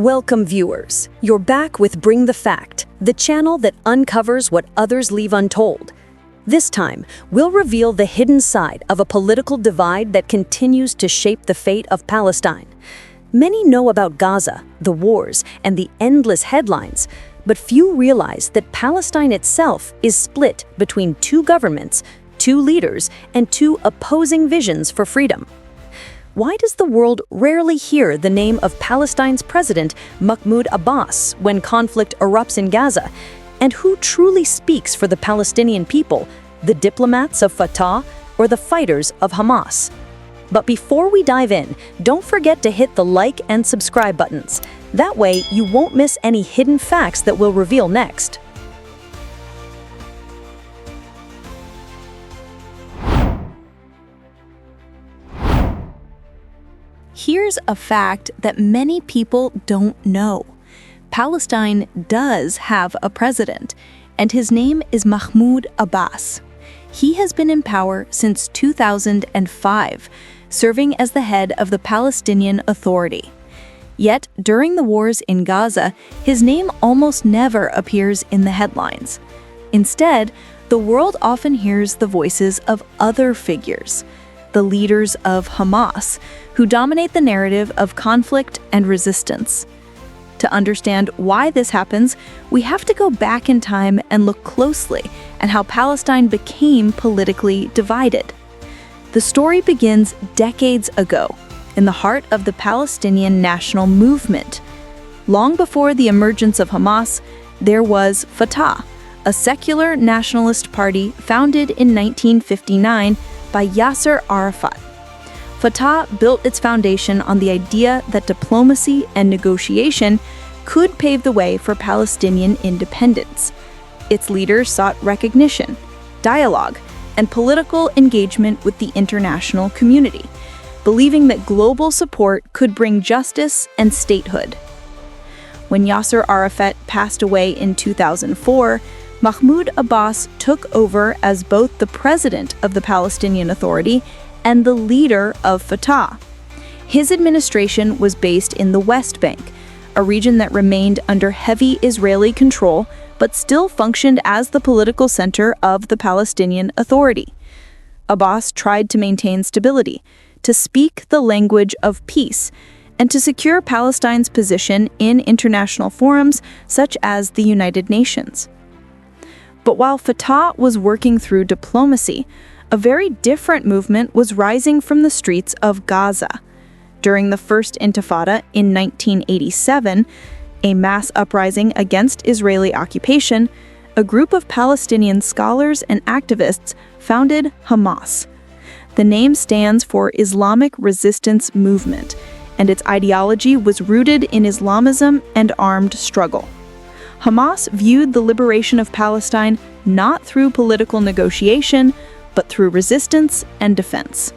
Welcome, viewers. You're back with Bring the Fact, the channel that uncovers what others leave untold. This time, we'll reveal the hidden side of a political divide that continues to shape the fate of Palestine. Many know about Gaza, the wars, and the endless headlines, but few realize that Palestine itself is split between two governments, two leaders, and two opposing visions for freedom. Why does the world rarely hear the name of Palestine's president, Mahmoud Abbas, when conflict erupts in Gaza? And who truly speaks for the Palestinian people, the diplomats of Fatah or the fighters of Hamas? But before we dive in, don't forget to hit the like and subscribe buttons. That way, you won't miss any hidden facts that we'll reveal next. Here's a fact that many people don't know. Palestine does have a president, and his name is Mahmoud Abbas. He has been in power since 2005, serving as the head of the Palestinian Authority. Yet, during the wars in Gaza, his name almost never appears in the headlines. Instead, the world often hears the voices of other figures, the leaders of Hamas, who dominate the narrative of conflict and resistance. To understand why this happens, we have to go back in time and look closely at how Palestine became politically divided. The story begins decades ago, in the heart of the Palestinian national movement. Long before the emergence of Hamas, there was Fatah, a secular nationalist party founded in 1959 by Yasser Arafat. Fatah built its foundation on the idea that diplomacy and negotiation could pave the way for Palestinian independence. Its leaders sought recognition, dialogue, and political engagement with the international community, believing that global support could bring justice and statehood. When Yasser Arafat passed away in 2004, Mahmoud Abbas took over as both the president of the Palestinian Authority and the leader of Fatah. His administration was based in the West Bank, a region that remained under heavy Israeli control but still functioned as the political center of the Palestinian Authority. Abbas tried to maintain stability, to speak the language of peace, and to secure Palestine's position in international forums such as the United Nations. But while Fatah was working through diplomacy, a very different movement was rising from the streets of Gaza. During the First Intifada in 1987, a mass uprising against Israeli occupation, a group of Palestinian scholars and activists founded Hamas. The name stands for Islamic Resistance Movement, and its ideology was rooted in Islamism and armed struggle. Hamas viewed the liberation of Palestine not through political negotiation, but through resistance and defense.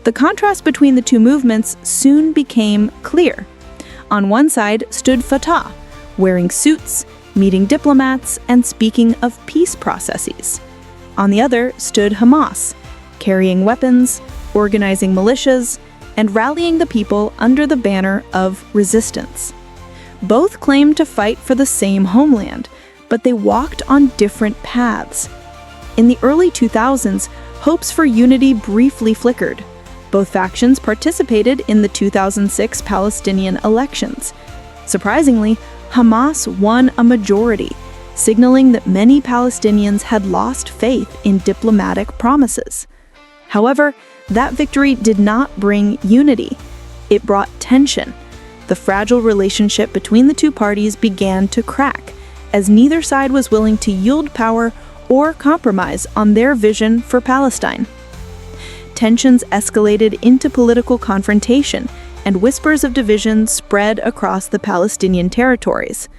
The contrast between the two movements soon became clear. On one side stood Fatah, wearing suits, meeting diplomats, and speaking of peace processes. On the other stood Hamas, carrying weapons, organizing militias, and rallying the people under the banner of resistance. Both claimed to fight for the same homeland, but they walked on different paths. In the early 2000s, hopes for unity briefly flickered. Both factions participated in the 2006 Palestinian elections. Surprisingly, Hamas won a majority, signaling that many Palestinians had lost faith in diplomatic promises. However, that victory did not bring unity. It brought tension. The fragile relationship between the two parties began to crack, as neither side was willing to yield power or compromise on their vision for Palestine. Tensions escalated into political confrontation, and whispers of division spread across the Palestinian territories.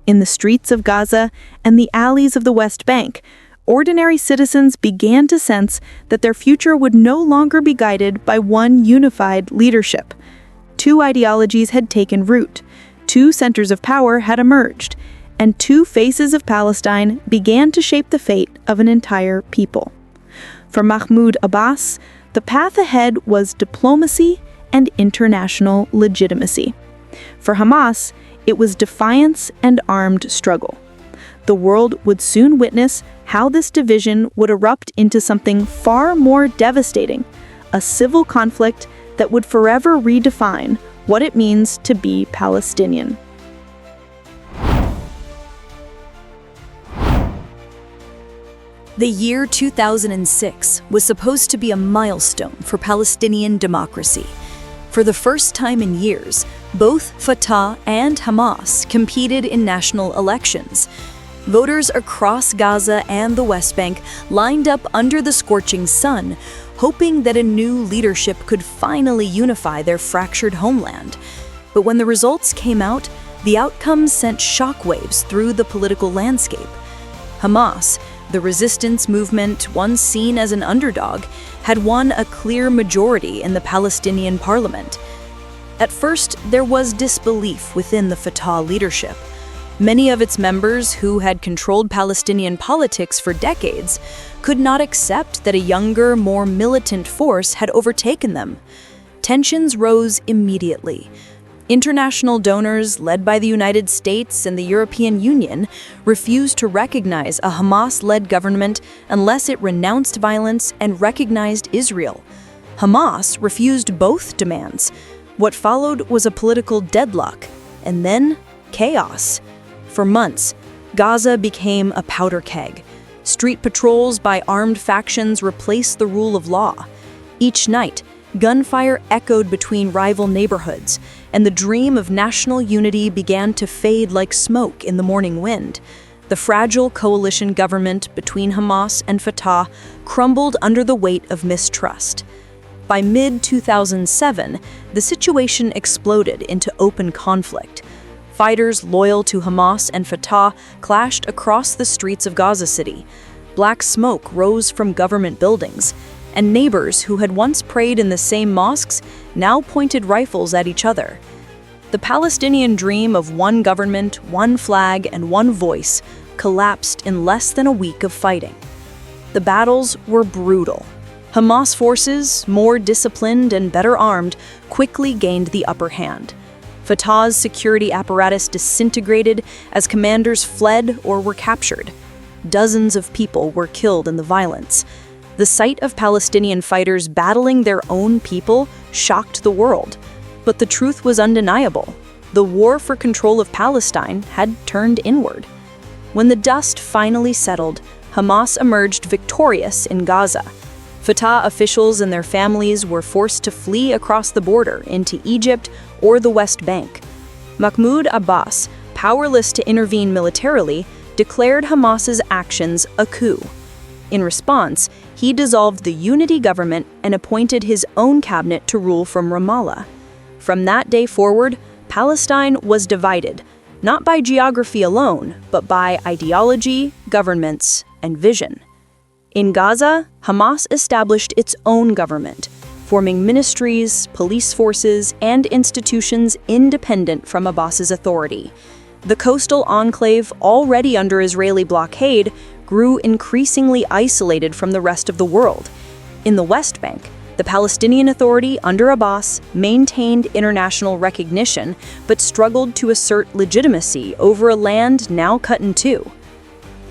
In the streets of Gaza and the alleys of the West Bank, ordinary citizens began to sense that their future would no longer be guided by one unified leadership. Two ideologies had taken root, two centers of power had emerged, and two faces of Palestine began to shape the fate of an entire people. For Mahmoud Abbas, the path ahead was diplomacy and international legitimacy. For Hamas, it was defiance and armed struggle. The world would soon witness how this division would erupt into something far more devastating, a civil conflict that would forever redefine what it means to be Palestinian. The year 2006 was supposed to be a milestone for Palestinian democracy. For the first time in years, both Fatah and Hamas competed in national elections. Voters across Gaza and the West Bank lined up under the scorching sun, hoping that a new leadership could finally unify their fractured homeland. But when the results came out, the outcomes sent shockwaves through the political landscape. Hamas, the resistance movement once seen as an underdog, had won a clear majority in the Palestinian parliament. At first, there was disbelief within the Fatah leadership. Many of its members, who had controlled Palestinian politics for decades, could not accept that a younger, more militant force had overtaken them. Tensions rose immediately. International donors, led by the United States and the European Union, refused to recognize a Hamas-led government unless it renounced violence and recognized Israel. Hamas refused both demands. What followed was a political deadlock, and then chaos. For months, Gaza became a powder keg. Street patrols by armed factions replaced the rule of law. Each night, gunfire echoed between rival neighborhoods, and the dream of national unity began to fade like smoke in the morning wind. The fragile coalition government between Hamas and Fatah crumbled under the weight of mistrust. By mid-2007, the situation exploded into open conflict. Fighters loyal to Hamas and Fatah clashed across the streets of Gaza City. Black smoke rose from government buildings, and neighbors who had once prayed in the same mosques now pointed rifles at each other. The Palestinian dream of one government, one flag, and one voice collapsed in less than a week of fighting. The battles were brutal. Hamas forces, more disciplined and better armed, quickly gained the upper hand. Fatah's security apparatus disintegrated as commanders fled or were captured. Dozens of people were killed in the violence. The sight of Palestinian fighters battling their own people shocked the world. But the truth was undeniable. The war for control of Palestine had turned inward. When the dust finally settled, Hamas emerged victorious in Gaza. Fatah officials and their families were forced to flee across the border into Egypt or the West Bank. Mahmoud Abbas, powerless to intervene militarily, declared Hamas's actions a coup. In response, he dissolved the unity government and appointed his own cabinet to rule from Ramallah. From that day forward, Palestine was divided, not by geography alone, but by ideology, governments, and vision. In Gaza, Hamas established its own government, forming ministries, police forces, and institutions independent from Abbas's authority. The coastal enclave, already under Israeli blockade, grew increasingly isolated from the rest of the world. In the West Bank, the Palestinian Authority under Abbas maintained international recognition but struggled to assert legitimacy over a land now cut in two.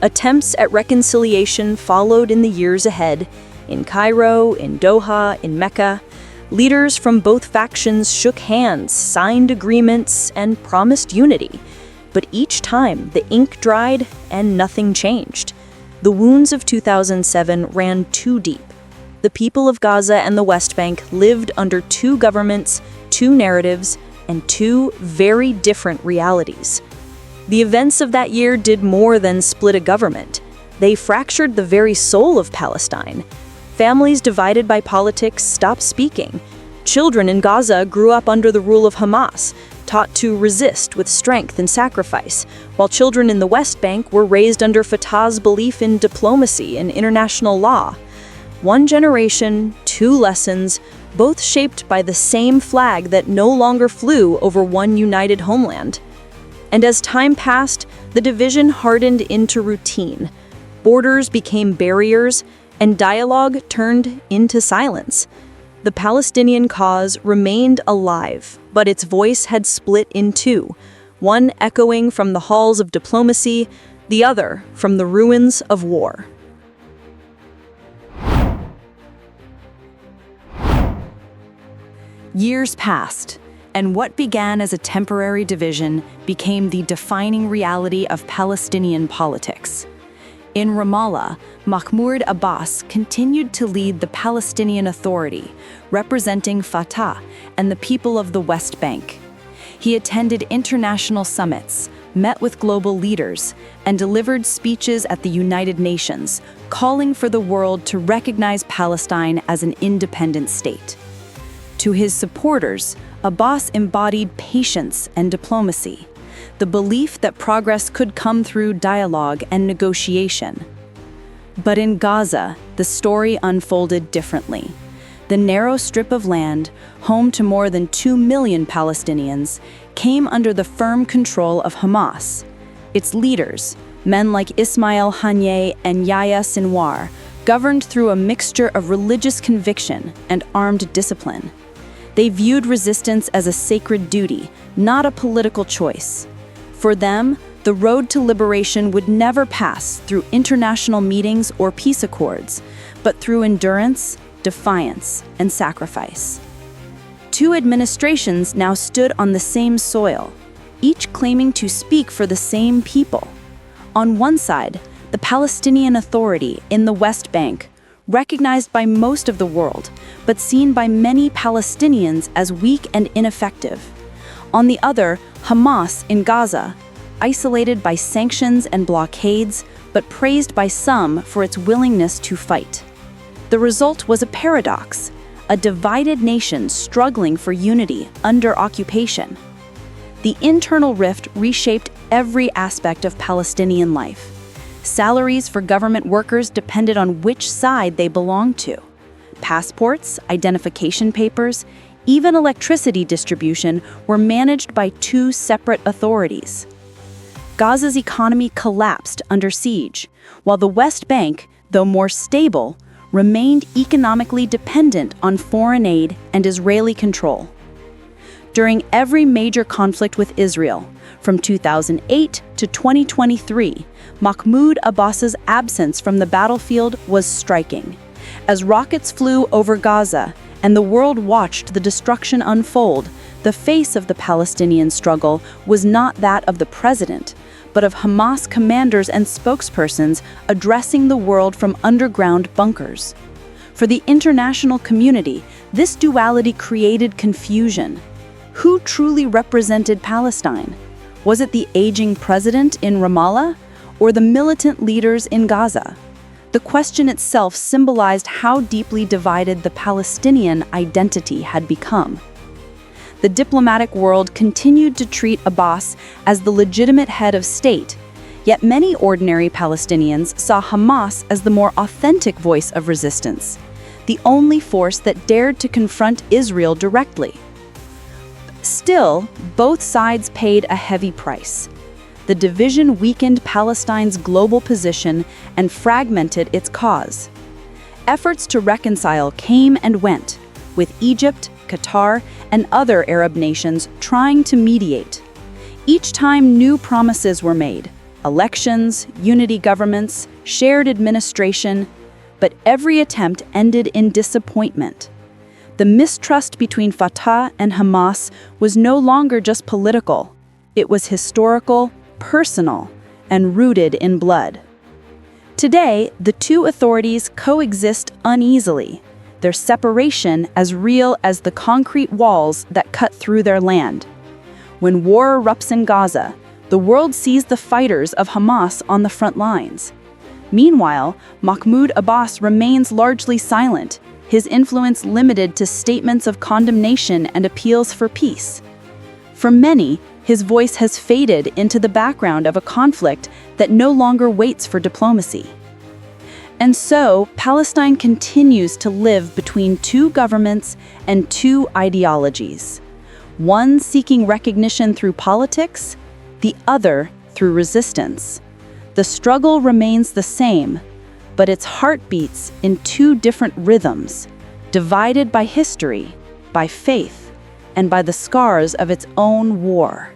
Attempts at reconciliation followed in the years ahead. In Cairo, in Doha, in Mecca, leaders from both factions shook hands, signed agreements, and promised unity. But each time, the ink dried and nothing changed. The wounds of 2007 ran too deep. The people of Gaza and the West Bank lived under two governments, two narratives, and two very different realities. The events of that year did more than split a government. They fractured the very soul of Palestine. Families divided by politics stopped speaking. Children in Gaza grew up under the rule of Hamas, taught to resist with strength and sacrifice, while children in the West Bank were raised under Fatah's belief in diplomacy and international law. One generation, two lessons, both shaped by the same flag that no longer flew over one united homeland. And as time passed, the division hardened into routine. Borders became barriers, and dialogue turned into silence. The the Palestinian cause remained alive, but its voice had split in two, one echoing from the halls of diplomacy, the other from the ruins of war. Years passed, and what began as a temporary division became the defining reality of Palestinian politics. In Ramallah, Mahmoud Abbas continued to lead the Palestinian Authority, representing Fatah and the people of the West Bank. He attended international summits, met with global leaders, and delivered speeches at the United Nations, calling for the world to recognize Palestine as an independent state. To his supporters, Abbas embodied patience and diplomacy, the belief that progress could come through dialogue and negotiation. But in Gaza, the story unfolded differently. The narrow strip of land, home to more than 2 million Palestinians, came under the firm control of Hamas. Its leaders, men like Ismail Haniyeh and Yahya Sinwar, governed through a mixture of religious conviction and armed discipline. They viewed resistance as a sacred duty, not a political choice. For them, the road to liberation would never pass through international meetings or peace accords, but through endurance, defiance, and sacrifice. Two administrations now stood on the same soil, each claiming to speak for the same people. On one side, the Palestinian Authority in the West Bank, recognized by most of the world, but seen by many Palestinians as weak and ineffective. On the other, Hamas in Gaza, isolated by sanctions and blockades, but praised by some for its willingness to fight. The result was a paradox, a divided nation struggling for unity under occupation. The internal rift reshaped every aspect of Palestinian life. Salaries for government workers depended on which side they belonged to. Passports, identification papers, even electricity distribution were managed by two separate authorities. Gaza's economy collapsed under siege, while the West Bank, though more stable, remained economically dependent on foreign aid and Israeli control. During every major conflict with Israel, from 2008 to 2023, Mahmoud Abbas's absence from the battlefield was striking. As rockets flew over Gaza and the world watched the destruction unfold, the face of the Palestinian struggle was not that of the president, but of Hamas commanders and spokespersons addressing the world from underground bunkers. For the international community, this duality created confusion. Who truly represented Palestine? Was it the aging president in Ramallah or the militant leaders in Gaza? The question itself symbolized how deeply divided the Palestinian identity had become. The diplomatic world continued to treat Abbas as the legitimate head of state, yet many ordinary Palestinians saw Hamas as the more authentic voice of resistance, the only force that dared to confront Israel directly. Still, both sides paid a heavy price. The division weakened Palestine's global position and fragmented its cause. Efforts to reconcile came and went, with Egypt, Qatar, and other Arab nations trying to mediate. Each time new promises were made: elections, unity governments, shared administration, but every attempt ended in disappointment. The mistrust between Fatah and Hamas was no longer just political. It was historical, personal, and rooted in blood. Today, the two authorities coexist uneasily, their separation as real as the concrete walls that cut through their land. When war erupts in Gaza, the world sees the fighters of Hamas on the front lines. Meanwhile, Mahmoud Abbas remains largely silent, his influence limited to statements of condemnation and appeals for peace. For many, his voice has faded into the background of a conflict that no longer waits for diplomacy. And so, Palestine continues to live between two governments and two ideologies, one seeking recognition through politics, the other through resistance. The struggle remains the same, but its heart beats in two different rhythms, divided by history, by faith, and by the scars of its own war.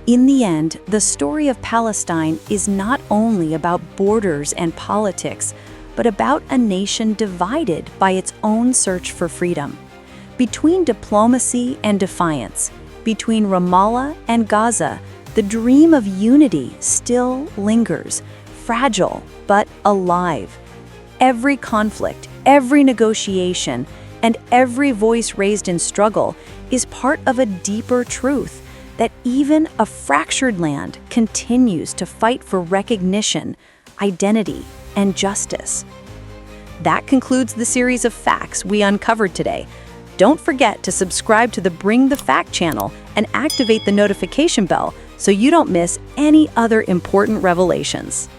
In the end, the story of Palestine is not only about borders and politics, but about a nation divided by its own search for freedom. Between diplomacy and defiance, between Ramallah and Gaza, the dream of unity still lingers, fragile but alive. Every conflict, every negotiation, and every voice raised in struggle is part of a deeper truth that even a fractured land continues to fight for recognition, identity, and justice. That concludes the series of facts we uncovered today. Don't forget to subscribe to the Bring the Fact channel and activate the notification bell so you don't miss any other important revelations.